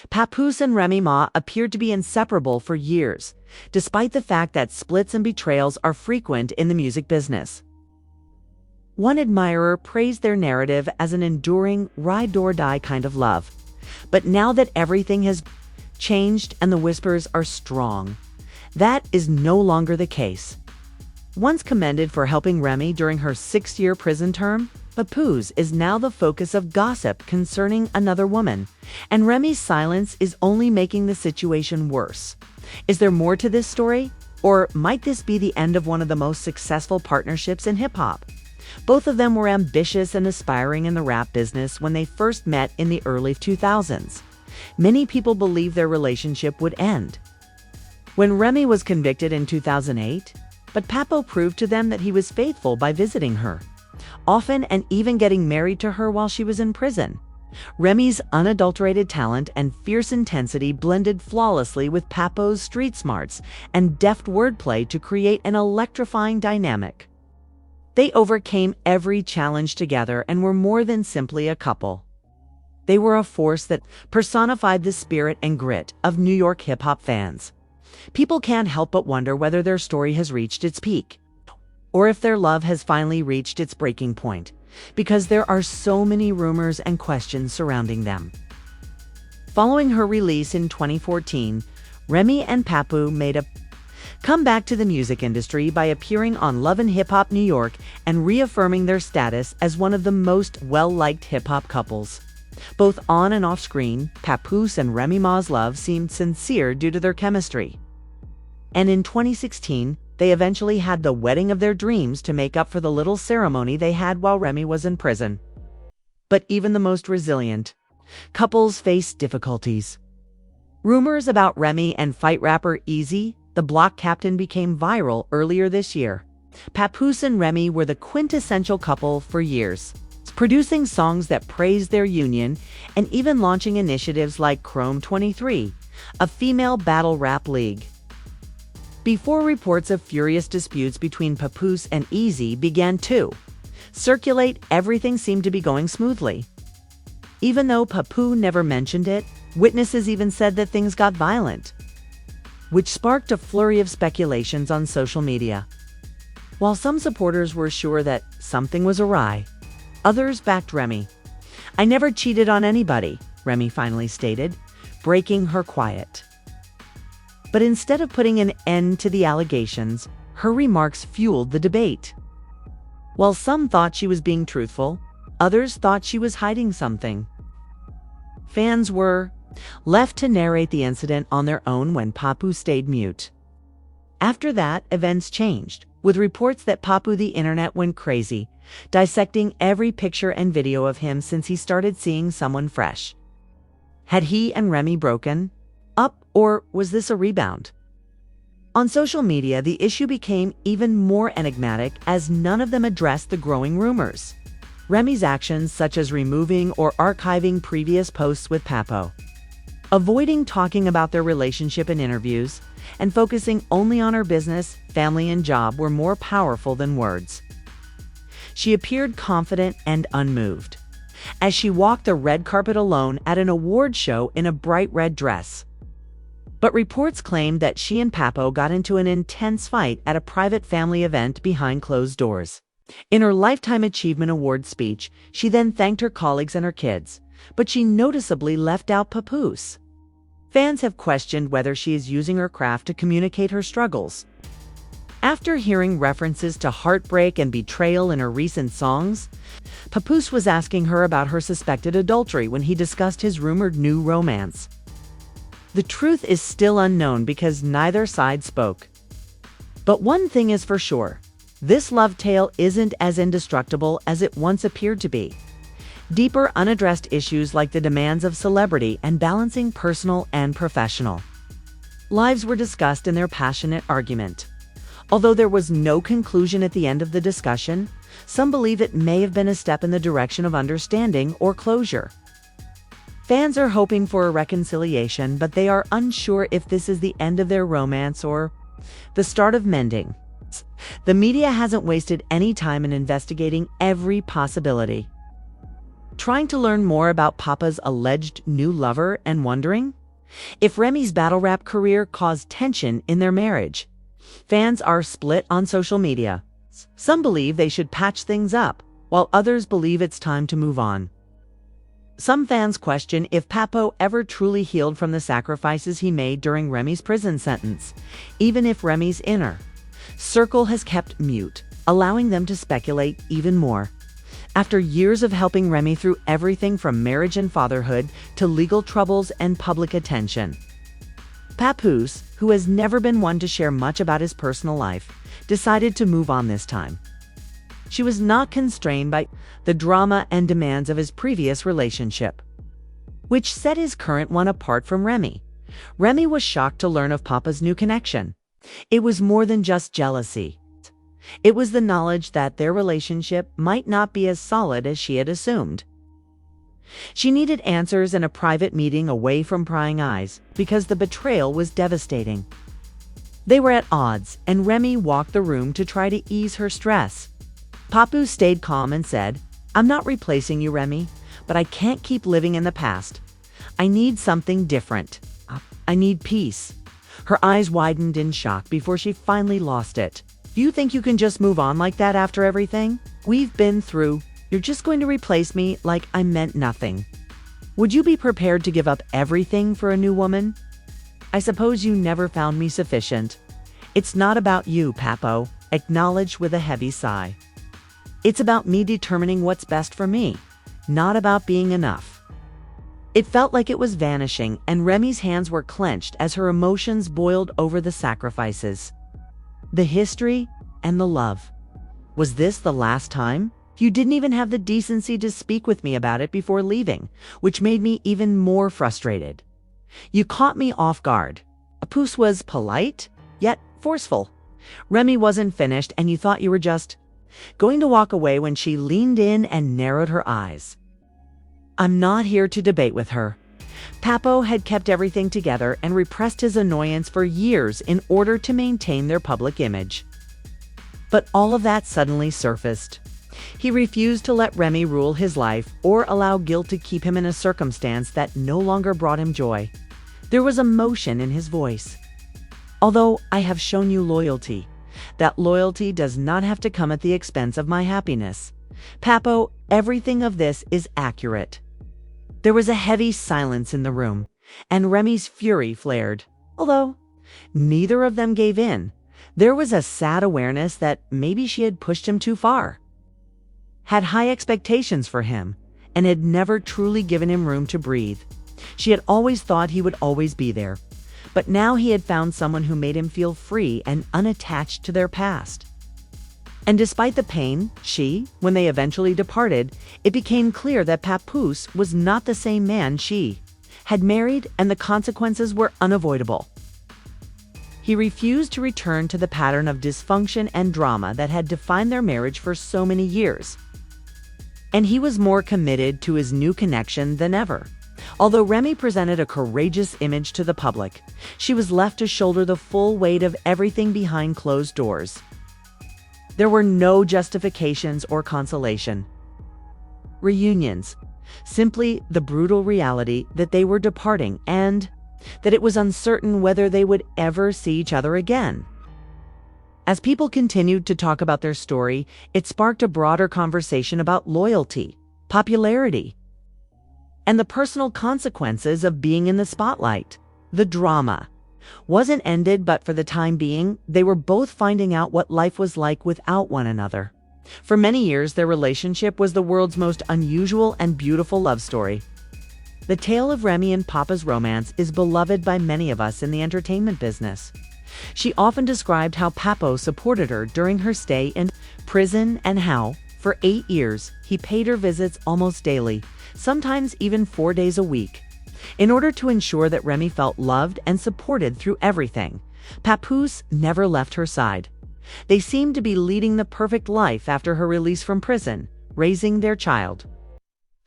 Papoose and Remy Ma appeared to be inseparable for years, despite the fact that splits and betrayals are frequent in the music business. One admirer praised their narrative as an enduring, ride-or-die kind of love. But now that everything has changed and the whispers are strong, that is no longer the case. Once commended for helping Remy during her 6-year prison term, Papoose is now the focus of gossip concerning another woman, and Remy's silence is only making the situation worse. Is there more to this story? Or might this be the end of one of the most successful partnerships in hip-hop? Both of them were ambitious and aspiring in the rap business when they first met in the early 2000s. Many people believed their relationship would end. When Remy was convicted in 2008, but Papo proved to them that he was faithful by visiting her, often and even getting married to her while she was in prison. Remy's unadulterated talent and fierce intensity blended flawlessly with Papo's street smarts and deft wordplay to create an electrifying dynamic. They overcame every challenge together and were more than simply a couple. They were a force that personified the spirit and grit of New York hip-hop fans. People can't help but wonder whether their story has reached its peak, or if their love has finally reached its breaking point, because there are so many rumors and questions surrounding them. Following her release in 2014, Remy and Papoose made a comeback to the music industry by appearing on Love and Hip Hop New York and reaffirming their status as one of the most well-liked hip-hop couples. Both on and off screen, Papoose and Remy Ma's love seemed sincere due to their chemistry. And in 2016, they eventually had the wedding of their dreams to make up for the little ceremony they had while Remy was in prison. But even the most resilient couples face difficulties. Rumors about Remy and fight rapper Easy, the Block Captain, became viral earlier this year. Papoose and Remy were the quintessential couple for years, producing songs that praised their union and even launching initiatives like Chrome 23, a female battle rap league. Before reports of furious disputes between Papoose and Easy began to circulate, everything seemed to be going smoothly. Even though Papoose never mentioned it, witnesses even said that things got violent, which sparked a flurry of speculations on social media. While some supporters were sure that something was awry, others backed Remy. "I never cheated on anybody," Remy finally stated, breaking her quiet. But instead of putting an end to the allegations, her remarks fueled the debate. While some thought she was being truthful, others thought she was hiding something. Fans were left to narrate the incident on their own when Papoose stayed mute. After that, events changed, with reports that Papoose the internet went crazy, dissecting every picture and video of him since he started seeing someone fresh. Had he and Remy broken up, or was this a rebound? On social media, the issue became even more enigmatic as none of them addressed the growing rumors. Remy's actions, such as removing or archiving previous posts with Papo, avoiding talking about their relationship in interviews, and focusing only on her business, family, and job, were more powerful than words. She appeared confident and unmoved as she walked the red carpet alone at an award show in a bright red dress. But reports claimed that she and Papo got into an intense fight at a private family event behind closed doors. In her Lifetime Achievement Award speech, she then thanked her colleagues and her kids, but she noticeably left out Papoose. Fans have questioned whether she is using her craft to communicate her struggles. After hearing references to heartbreak and betrayal in her recent songs, Papoose was asking her about her suspected adultery when he discussed his rumored new romance. The truth is still unknown because neither side spoke. But one thing is for sure, this love tale isn't as indestructible as it once appeared to be. Deeper, unaddressed issues like the demands of celebrity and balancing personal and professional lives were discussed in their passionate argument. Although there was no conclusion at the end of the discussion, some believe it may have been a step in the direction of understanding or closure. Fans are hoping for a reconciliation, but they are unsure if this is the end of their romance or the start of mending. The media hasn't wasted any time in investigating every possibility. trying to learn more about Papa's alleged new lover and wondering if Remy's battle rap career caused tension in their marriage. Fans are split on social media. Some believe they should patch things up, while others believe it's time to move on. Some fans question if Papo ever truly healed from the sacrifices he made during Remy's prison sentence, even if Remy's inner circle has kept mute, allowing them to speculate even more. After years of helping Remy through everything from marriage and fatherhood to legal troubles and public attention, Papoose, who has never been one to share much about his personal life, decided to move on this time. She was not constrained by the drama and demands of his previous relationship, which set his current one apart from Remy. Remy was shocked to learn of Papa's new connection. It was more than just jealousy. It was the knowledge that their relationship might not be as solid as she had assumed. She needed answers in a private meeting away from prying eyes because the betrayal was devastating. They were at odds, and Remy walked the room to try to ease her stress. Papoose stayed calm and said, "I'm not replacing you, Remy, but I can't keep living in the past. I need something different. I need peace." Her eyes widened in shock before she finally lost it. "Do you think you can just move on like that after everything we've been through? You're just going to replace me like I meant nothing. Would you be prepared to give up everything for a new woman? I suppose you never found me sufficient." "It's not about you, Papo," acknowledged with a heavy sigh. "It's about me determining what's best for me, not about being enough." It felt like it was vanishing, and Remy's hands were clenched as her emotions boiled over the sacrifices, the history, and the love. Was this the last time? You didn't even have the decency to speak with me about it before leaving, which made me even more frustrated. You caught me off guard. Papoose was polite, yet forceful. Remy wasn't finished, and you thought you were just going to walk away when she leaned in and narrowed her eyes. "I'm not here to debate with her." Papo had kept everything together and repressed his annoyance for years in order to maintain their public image. But all of that suddenly surfaced. He refused to let Remy rule his life or allow guilt to keep him in a circumstance that no longer brought him joy. There was emotion in his voice. "Although I have shown you loyalty, that loyalty does not have to come at the expense of my happiness. Papo, everything of this is accurate." There was a heavy silence in the room, and Remy's fury flared. Although neither of them gave in, there was a sad awareness that maybe she had pushed him too far, had high expectations for him, and had never truly given him room to breathe. She had always thought he would always be there, but now he had found someone who made him feel free and unattached to their past. And despite the pain, when they eventually departed, it became clear that Papoose was not the same man she had married, and the consequences were unavoidable. He refused to return to the pattern of dysfunction and drama that had defined their marriage for so many years. And he was more committed to his new connection than ever. Although Remy presented a courageous image to the public, she was left to shoulder the full weight of everything behind closed doors. There were no justifications or consolation. Reunions, simply the brutal reality that they were departing and that it was uncertain whether they would ever see each other again. As people continued to talk about their story, it sparked a broader conversation about loyalty, popularity, and the personal consequences of being in the spotlight. The drama wasn't ended, but for the time being, they were both finding out what life was like without one another. For many years, their relationship was the world's most unusual and beautiful love story. The tale of Remy and Papa's romance is beloved by many of us in the entertainment business. She often described how Papo supported her during her stay in prison and how, for 8 years, he paid her visits almost daily, sometimes even 4 days a week. In order to ensure that Remy felt loved and supported through everything, Papoose never left her side. They seemed to be leading the perfect life after her release from prison, raising their child,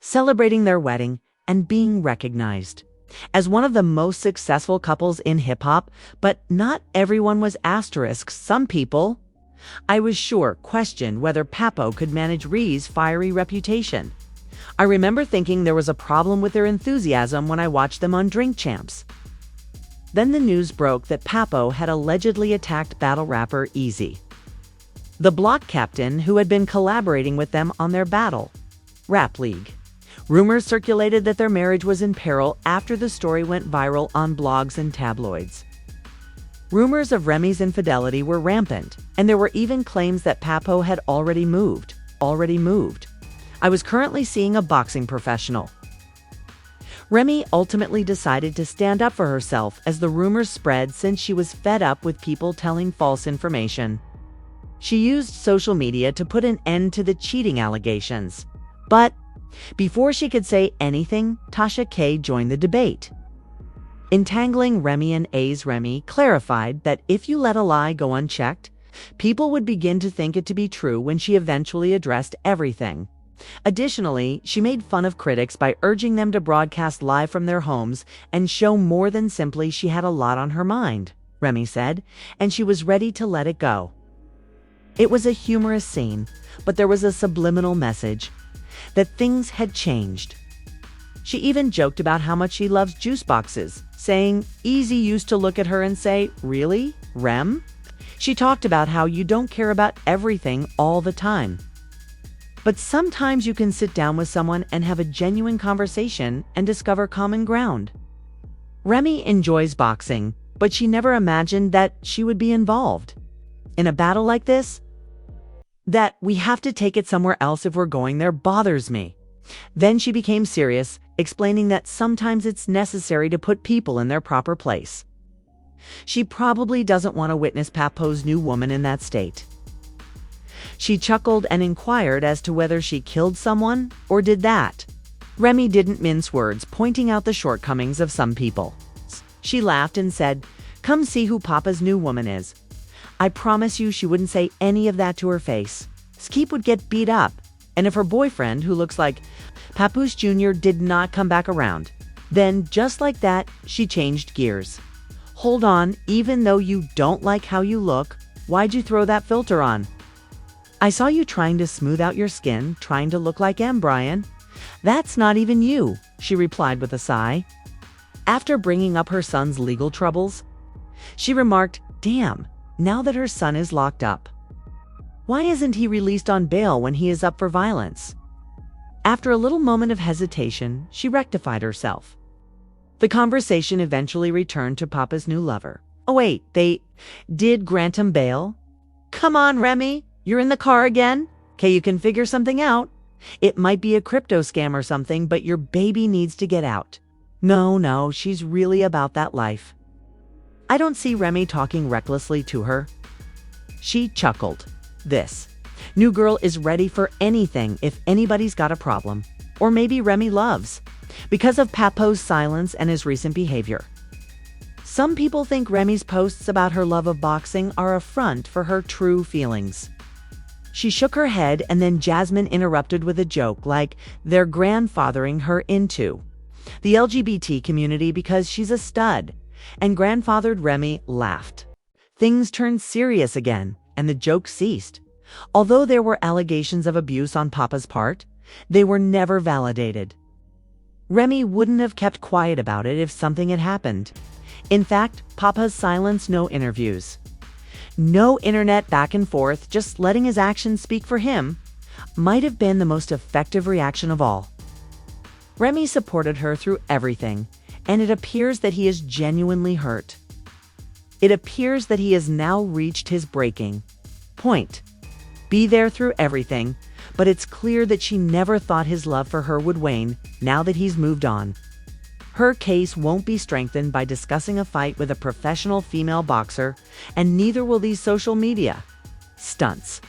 celebrating their wedding, and being recognized as one of the most successful couples in hip-hop. But not everyone was asterisk. Some people, I was sure, questioned whether Papo could manage Ree's fiery reputation. I remember thinking there was a problem with their enthusiasm when I watched them on Drink Champs. Then the news broke that Papo had allegedly attacked battle rapper Easy, the block captain who had been collaborating with them on their battle rap league. Rumors circulated that their marriage was in peril after the story went viral on blogs and tabloids. Rumors of Remy's infidelity were rampant, and there were even claims that Papo had already moved. I was currently seeing a boxing professional. Remy ultimately decided to stand up for herself as the rumors spread since she was fed up with people telling false information. She used social media to put an end to the cheating allegations. But before she could say anything, Tasha K joined the debate. Entangling Remy and A's Remy clarified that if you let a lie go unchecked, people would begin to think it to be true when she eventually addressed everything. Additionally, she made fun of critics by urging them to broadcast live from their homes and show more than simply she had a lot on her mind, Remy said, and she was ready to let it go. It was a humorous scene, but there was a subliminal message that things had changed. She even joked about how much she loves juice boxes, saying Easy used to look at her and say, "Really, Rem?" She talked about how you don't care about everything all the time. But sometimes you can sit down with someone and have a genuine conversation and discover common ground. Remy enjoys boxing, but she never imagined that she would be involved in a battle like this. That we have to take it somewhere else if we're going there bothers me. Then she became serious, explaining that sometimes it's necessary to put people in their proper place. She probably doesn't want to witness Papo's new woman in that state. She chuckled and inquired as to whether she killed someone or did that. Remy didn't mince words, pointing out the shortcomings of some people. She laughed and said, "Come see who Papa's new woman is." I promise you she wouldn't say any of that to her face. Skeep would get beat up, and if her boyfriend, who looks like Papoose Jr., did not come back around, then just like that, she changed gears. "Hold on, even though you don't like how you look, why'd you throw that filter on? I saw you trying to smooth out your skin, trying to look like Brian. That's not even you," she replied with a sigh. After bringing up her son's legal troubles, she remarked, "Damn, now that her son is locked up, why isn't he released on bail when he is up for violence?" After a little moment of hesitation, she rectified herself. The conversation eventually returned to Papa's new lover. "Oh wait, they did grant him bail? Come on, Remy. You're in the car again? Okay, you can figure something out. It might be a crypto scam or something, but your baby needs to get out." No, she's really about that life. I don't see Remy talking recklessly to her. She chuckled. This new girl is ready for anything if anybody's got a problem. Or maybe Remy loves, because of Papo's silence and his recent behavior. Some people think Remy's posts about her love of boxing are a front for her true feelings. She shook her head, and then Jasmine interrupted with a joke like they're grandfathering her into the LGBT community because she's a stud, and grandfathered Remy laughed. Things turned serious again, and the joke ceased. Although there were allegations of abuse on Papa's part, they were never validated. Remy wouldn't have kept quiet about it if something had happened. In fact, Papa's silence, no interviews, no internet back and forth, just letting his actions speak for him, might have been the most effective reaction of all. Remy supported her through everything, and it appears that he is genuinely hurt. It appears that he has now reached his breaking point. Be there through everything, but it's clear that she never thought his love for her would wane now that he's moved on. Her case won't be strengthened by discussing a fight with a professional female boxer, and neither will these social media stunts.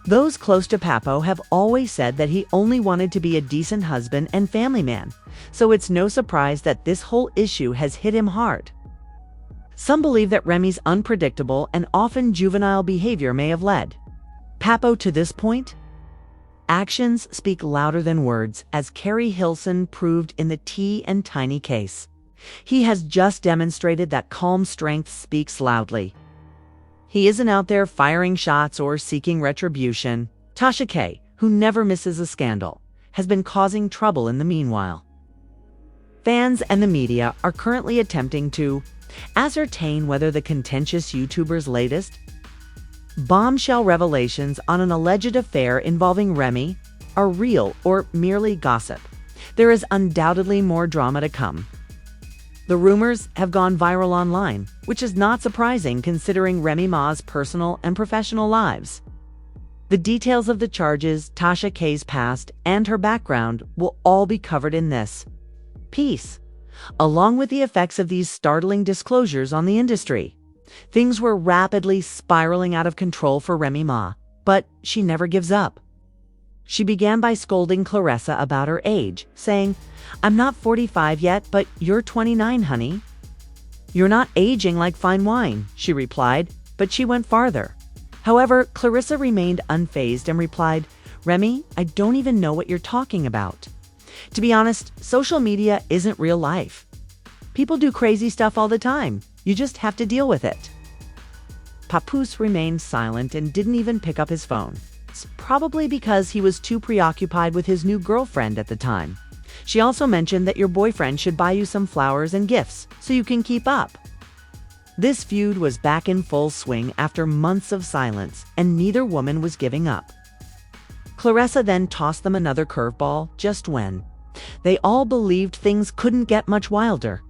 Those close to Papo have always said that he only wanted to be a decent husband and family man, so it's no surprise that this whole issue has hit him hard. Some believe that Remy's unpredictable and often juvenile behavior may have led Papo to this point. Actions speak louder than words, as Carrie Hilson proved in the T and Tiny case. He has just demonstrated that calm strength speaks loudly. He isn't out there firing shots or seeking retribution. Tasha K, who never misses a scandal, has been causing trouble in the meanwhile. Fans and the media are currently attempting to ascertain whether the contentious YouTuber's latest bombshell revelations on an alleged affair involving Remy are real or merely gossip. There is undoubtedly more drama to come. The rumors have gone viral online, which is not surprising considering Remy Ma's personal and professional lives. The details of the charges, Tasha K's past, and her background will all be covered in this piece, along with the effects of these startling disclosures on the industry. Things were rapidly spiraling out of control for Remy Ma, but she never gives up. She began by scolding Clarissa about her age, saying, "I'm not 45 yet, but you're 29, honey." "You're not aging like fine wine," she replied, but she went farther. However, Clarissa remained unfazed and replied, "Remy, I don't even know what you're talking about. To be honest, social media isn't real life. People do crazy stuff all the time. You just have to deal with it." Papoose remained silent and didn't even pick up his phone. It's probably because he was too preoccupied with his new girlfriend at the time. She also mentioned that your boyfriend should buy you some flowers and gifts so you can keep up. This feud was back in full swing after months of silence, and neither woman was giving up. Clarissa then tossed them another curveball just when they all believed things couldn't get much wilder.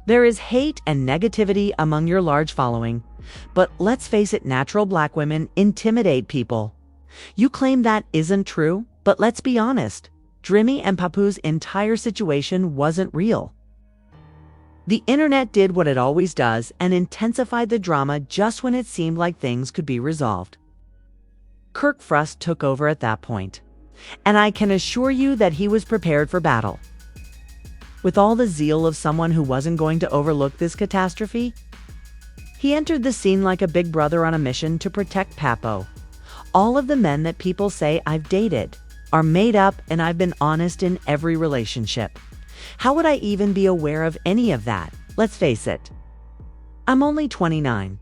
There is hate and negativity among your large following, but let's face it, natural Black women intimidate people. You claim that isn't true, but let's be honest, Remy and Papoose' entire situation wasn't real. The internet did what it always does and intensified the drama just when it seemed like things could be resolved. Kirk Frost took over at that point, and I can assure you that he was prepared for battle. With all the zeal of someone who wasn't going to overlook this catastrophe, he entered the scene like a big brother on a mission to protect Papo. All of the men that people say I've dated are made up, and I've been honest in every relationship. How would I even be aware of any of that? Let's face it. I'm only 29.